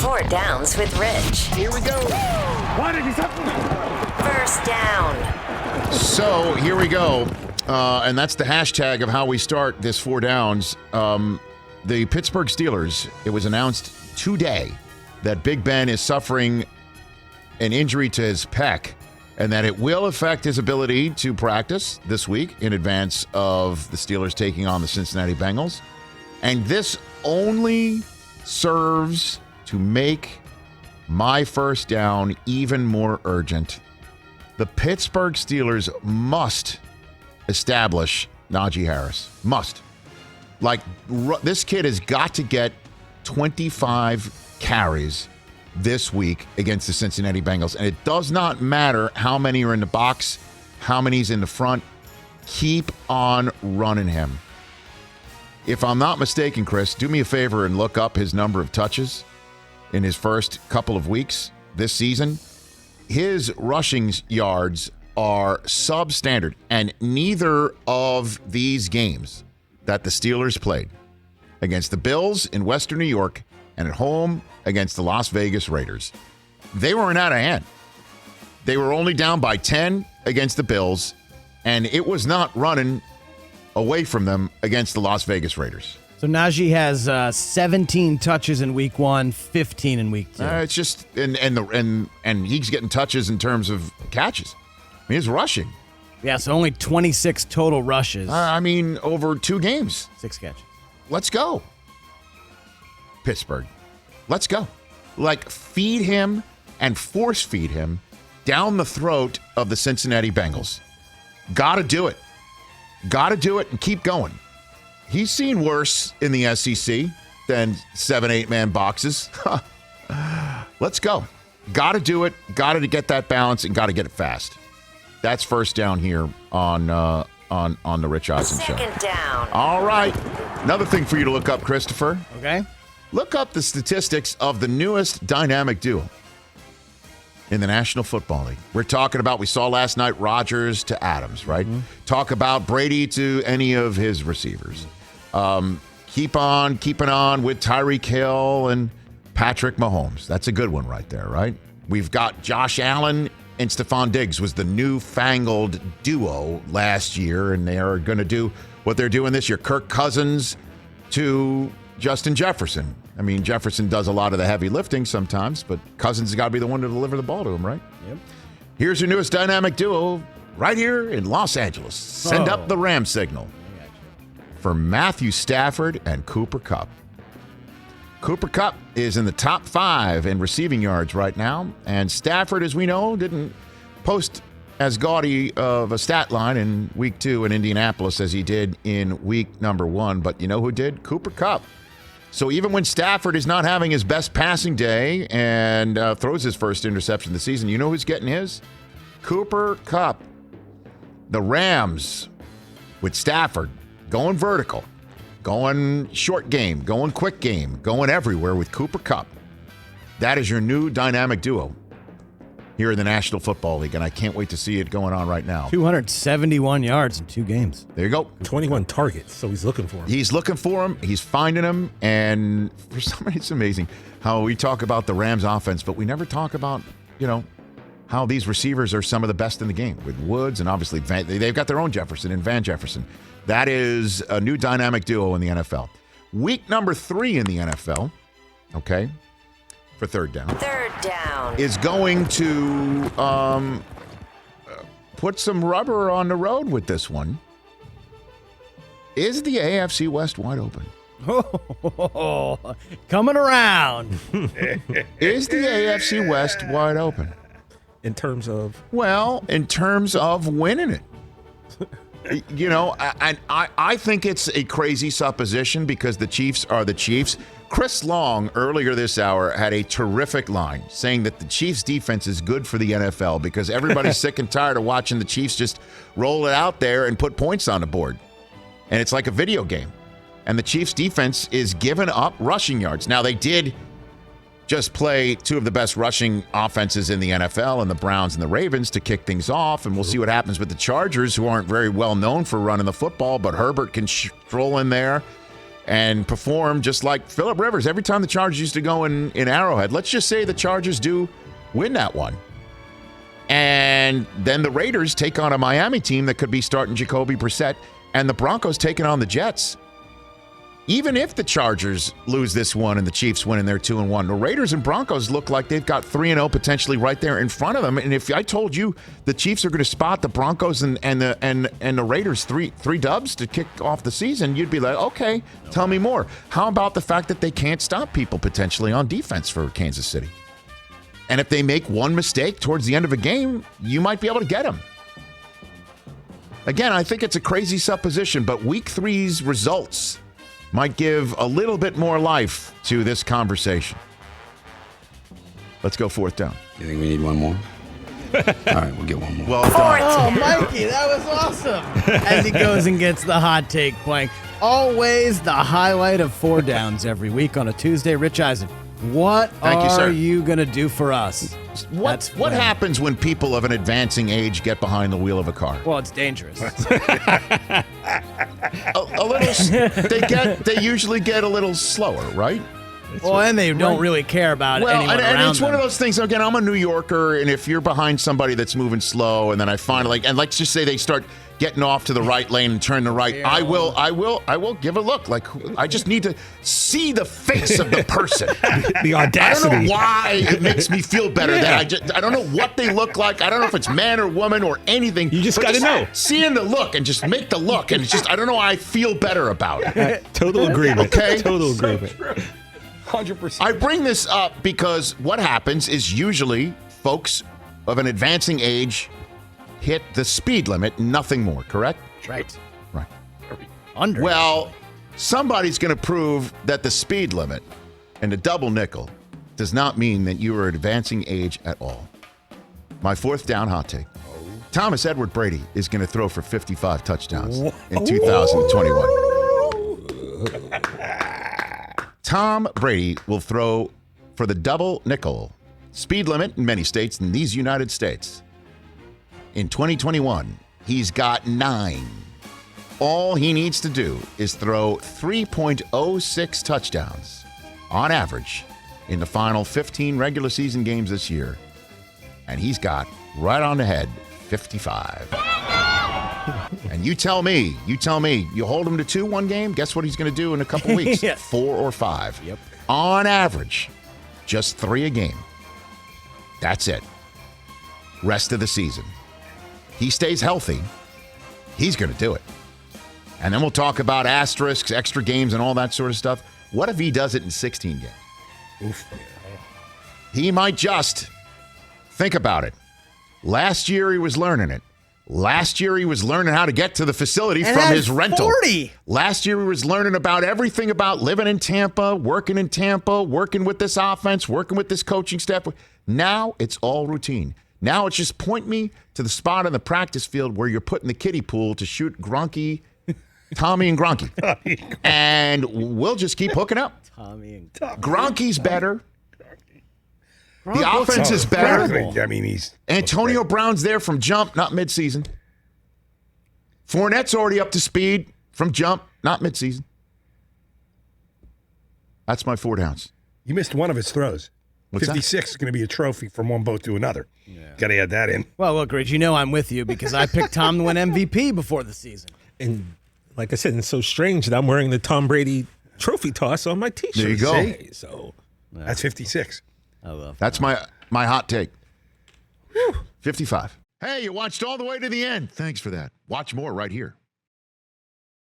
Four Downs with Rich. Here we go. First down. So here we go. And that's the hashtag of how we start this Four Downs. The Pittsburgh Steelers, it was announced today that Big Ben is suffering an injury to his pec and that it will affect his ability to practice this week in advance of the Steelers taking on the Cincinnati Bengals. And this only serves to make my first down even more urgent. The Pittsburgh Steelers must establish Najee Harris. Must. Like, this kid has got to get 25 carries this week against the Cincinnati Bengals. And it does not matter how many are in the box, how many's in the front. Keep on running him. If I'm not mistaken, Chris, do me a favor and look up his number of touches in his first couple of weeks this season. His rushing yards are substandard, and neither of these games that the Steelers played, against the Bills in Western New York and at home against the Las Vegas Raiders, they weren't out of hand. They were only down by 10 against the Bills, and it was not running away from them against the Las Vegas Raiders. So Najee has 17 touches in week 1, 15 in week 2. It's just and he's getting touches in terms of catches. I mean, he's rushing. Yeah, so only 26 total rushes. Over 2 games. 6 catches. Let's go. Pittsburgh. Let's go. Like, feed him and force feed him down the throat of the Cincinnati Bengals. Gotta do it. Gotta do it and keep going. He's seen worse in the SEC than 7-8 man boxes. Let's go. Gotta do it. Gotta get that balance and gotta get it fast. That's first down here on the Rich Eisen Show. Second down. All right. Another thing for you to look up, Christopher. Okay. Look up the statistics of the newest dynamic duo in the National Football League. We're talking about, we saw last night, Rodgers to Adams, right? Mm-hmm. Talk about Brady to any of his receivers. Keep on keeping on with Tyreek Hill and Patrick Mahomes. That's a good one right there, right? We've got Josh Allen and Stephon Diggs was the newfangled duo last year, and they are going to do what they're doing this year. Kirk Cousins to Justin Jefferson. I mean, Jefferson does a lot of the heavy lifting sometimes, but Cousins has got to be the one to deliver the ball to him, right? Yep. Here's your newest dynamic duo right here in Los Angeles. Send up the Ram signal for Matthew Stafford and Cooper Kupp. Cooper Kupp is in the top 5 in receiving yards right now, and Stafford, as we know, didn't post as gaudy of a stat line in week 2 in Indianapolis as he did in week number 1, but you know who did? Cooper Kupp. So even when Stafford is not having his best passing day and throws his first interception of the season, you know who's getting his? Cooper Kupp. The Rams with Stafford going vertical, going short game, going quick game, going everywhere with Cooper Kupp. That is your new dynamic duo here in the National Football League, and I can't wait to see it going on right now. 271 yards in 2 games. There you go. 21 targets, so he's looking for him. He's looking for him. He's finding him, and for some reason, it's amazing how we talk about the Rams offense, but we never talk about, how these receivers are some of the best in the game with Woods, and obviously they've got their own Jefferson and Van Jefferson. That is a new dynamic duo in the NFL. Week number 3 in the NFL, okay, for third down. Third down. Is going to put some rubber on the road with this one. Is the AFC West wide open? Oh, coming around. Is the AFC West wide open? In terms of? Well, in terms of winning it. I think it's a crazy supposition because the Chiefs are the Chiefs. Chris Long, earlier this hour, had a terrific line saying that the Chiefs' defense is good for the NFL because everybody's sick and tired of watching the Chiefs just roll it out there and put points on the board. And it's like a video game. And the Chiefs' defense is giving up rushing yards. Now, they did just play 2 of the best rushing offenses in the NFL, and the Browns and the Ravens, to kick things off. And we'll see what happens with the Chargers, who aren't very well known for running the football, but Herbert can stroll in there and perform just like Phillip Rivers. Every time the Chargers used to go in Arrowhead, let's just say the Chargers do win that one. And then the Raiders take on a Miami team that could be starting Jacoby Brissett, and the Broncos taking on the Jets. Even if the Chargers lose this one and the Chiefs win and they're 2-1, the Raiders and Broncos look like they've got 3-0 potentially right there in front of them. And if I told you the Chiefs are going to spot the Broncos and the Raiders three dubs to kick off the season, you'd be like, okay, tell me more. How about the fact that they can't stop people potentially on defense for Kansas City? And if they make one mistake towards the end of a game, you might be able to get them. Again, I think it's a crazy supposition, but Week 3's results might give a little bit more life to this conversation. Let's go fourth down. You think we need one more? All right, we'll get one more. Well done. Oh, Mikey, that was awesome. As he goes and gets the hot take playing. Always the highlight of 4 downs every week on a Tuesday. Rich Eisen, what are you going to do for us? What happens when people of an advancing age get behind the wheel of a car? Well, it's dangerous. a little. They usually get a little slower, right? And they don't really care about anyone around and it's them. one of those things. Again, I'm a New Yorker, and if you're behind somebody that's moving slow, and then I find and let's just say they start getting off to the right lane and turn to right, I will give a look. Like, I just need to see the face of the person. The audacity. I don't know why it makes me feel better. That I don't know what they look like. I don't know if it's man or woman or anything. You just got to know. Seeing the look and just make the look, and it's just I don't know why I feel better about it. Total agreement. Okay? Total agreement. 100%. I bring this up because what happens is usually folks of an advancing age hit the speed limit, nothing more, correct? Right. Right. Under. Well, somebody's going to prove that the speed limit and the double nickel does not mean that you are at advancing age at all. My fourth down hot take. Thomas Edward Brady is going to throw for 55 touchdowns in 2021. Tom Brady will throw for the double nickel speed limit in many states in these United States. In 2021, he's got 9. All he needs to do is throw 3.06 touchdowns on average in the final 15 regular season games this year. And he's got right on the head 55. And you tell me, you hold him to 2 one game, guess what he's going to do in a couple weeks? 4 or 5. Yep. On average, just 3 a game. That's it. Rest of the season. He stays healthy, he's going to do it. And then we'll talk about asterisks, extra games, and all that sort of stuff. What if he does it in 16 games? Oof. He might just. Think about it. Last year, he was learning it. Last year, he was learning how to get to the facility And from at his rental. 40. Last year, he was learning about everything about living in Tampa, working with this offense, working with this coaching staff. Now, it's all routine. Now, it's just point me to the spot on the practice field where you're putting the kiddie pool to shoot Tommy and Gronky. And we'll just keep hooking up. Gronky's better. The offense is better. I mean, he's Antonio Brown's there from jump, not midseason. Fournette's already up to speed from jump, not midseason. That's my 4 downs. You missed one of his throws. What's 56 is going to be a trophy from one boat to another. Got to add that in. Well, look, Rich, you know I'm with you because I picked Tom to win MVP before the season. And like I said, it's so strange that I'm wearing the Tom Brady trophy toss on my T-shirt. There you go. today, so That's 56. I love That's my hot take. 55. Hey, you watched all the way to the end. Thanks for that. Watch more right here.